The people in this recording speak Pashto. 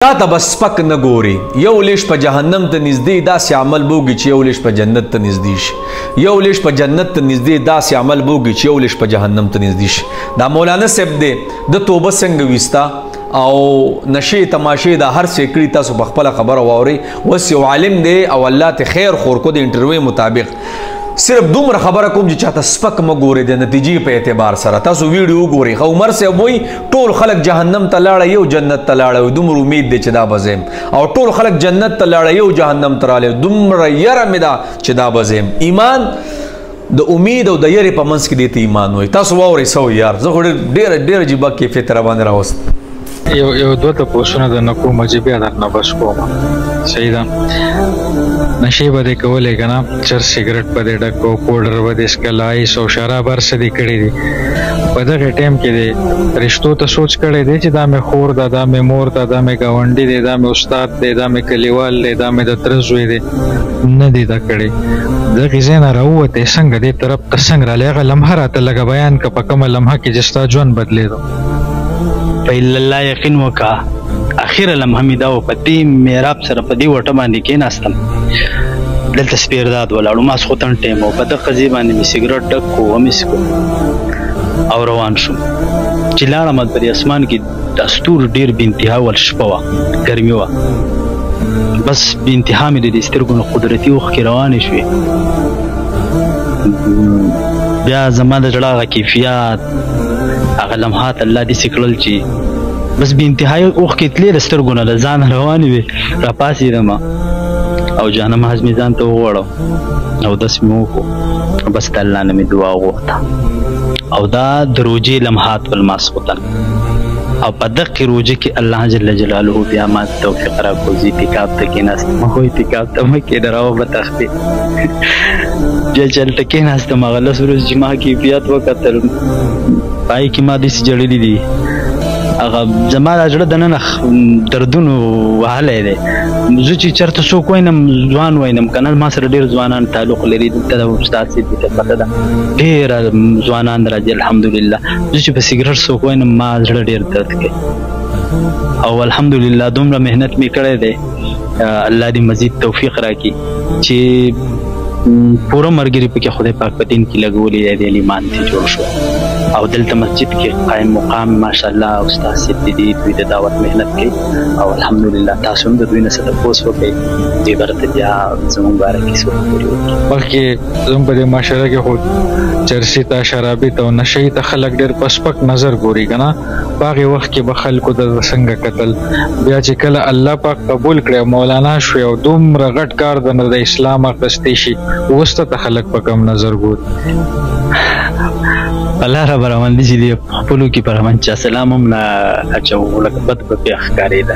تا ته بس سپک نه ګوري یو لیش په جهنم ته نږدې داسې عمل بوږي چې یو لیش په جنت ته نږدې شي یو لیش په جنت ته نږدې داسې عمل بوږي چې یو لیش په جهنم ته نږدې شي دا مولانا صاحب دی د توبه څنګه ویستا او نشې تماشې دا هر څه کړي تاسو په خپله خبره واورئ اوس یو عالم دی او الله ته خیر خور کو د انټرویو مطابق صرف دومره خبره کوم چې چاته سپک مه ګورئ د نتیجې په اعتبار سره تاسو ویډیو وګورئ خو عمر صاحب وایي ټول خلک جهنم ته لاړه یو جنت ته لاړه دومره امید دی چې دا به ځیم او ټول خلک جنت ته لاړه یو جهنم ته رالی دومره یره مې ده چې دا به ځیم ایمان د امید او د یرې په منځ کې دې ته ایمان وایي تاسو واورئ څه وایي یار زه خو ډېره عجیبه کیفیت راباندې راوست یو دوه تپوسونه درنه کوم چې بیا درنه بس کوم صحیح ده نشې به دې کولی که نه چر سګرټ به دې ډک کو پوډر به دې څکل آیس او شراب هر څه دې کړي دي په دغې ټایم کې دې رشتو ته سوچ کړی دی چې دا مې خور ده دا مې مور ده دا مې ګاونډي دی دا مې استاد دی دا مې کلیوال دی دا مې د تره زوی دی نه دی دا کړی دغې ځای نه راووتی څنګه دې طرف ته څنګه رالی هغه لمحه راته لږه بیان که په کومه لمحه کې چې ستا ژوند بدلېدو په الله یقین وکړه اخره لمحه مې دا و په دې میراب سره په دې وټه باندې کېناستم دلته سپیرداد ولاړو ماسخوتن ټایم و په دغه ځای باندې مې سګرټ ډک کړو ومې څښو او روان شوم چې لاړم په دې اسمان کې د ستورو ډېر بې انتها ول شپه وه ګرمي وه بس بې انتها مې د دې سترګو نه قدرتي اوښکې روانې شوې بیا زما د زړه هغه کیفیت هغه لمحات الله داسې کړل چې بس بې انتهایي اوښکې تلې د سترګو نه له ځانه روانې وې راپاڅېدم او جانماز مې ځان ته وغوړم اودس مې وکړو بس د الله نه مې دعا وغوښته او دا د روژې لمحات ول ماسخوتن او په دغې روژه کې الله جل جلاله بیا ما توفیق راکړو زه اعتکاف ته کېناستم هغو اعتکاف ته مه کېنه راوه به تختې بیا چې هلته کېناستم هغه 10 ورځې چې ما کیفیت وکتل پای کې ما داسې جړلي دي هغه زما دا زړه دننه دردونو وهلی دی زه چې چېرته څوک وینم ځوان وینم که نه ما سره ډېر ځوانان تعلق لري دلته د استاد صاحب ته پته ده ډېر ځوانان راځي الحمدلله زه چې په سګرټ څوک وینم ما زړه ډېر درد کوي او الحمدلله دومره محنت مې کړی دی الله دې مزید توفیق راکړي چې پوره ملګري پکې خدای پاک په دین کې لګولي دی د ایمان ته جوړ شو او دلته مسجد کې قائم مقام ماشاءالله استاد صاحب دې دوی د دعوت محنت کوي او الحمدلله تاسو هم د دوی نه څه تپوس وکړئ دې برته بیا زموږ باره کې څه پورې وکړي بلکې زموږ په دې معاشره کې خو چرسي ته شرابي ته او نشې ته خلک ډېر په سپک نظر ګوري که نه په هغې وخت کې به خلکو د څنګه کتل بیا چې کله الله پاک قبول کړی مولانا شوې او دومره غټ کار د اسلام اخیستی شي اوس ته خلک په کم نظر ګوري الله رب روان دي چې دې خپلو کې پر من چا سلام هم نه اچوو لکه بد به پې ښکارېده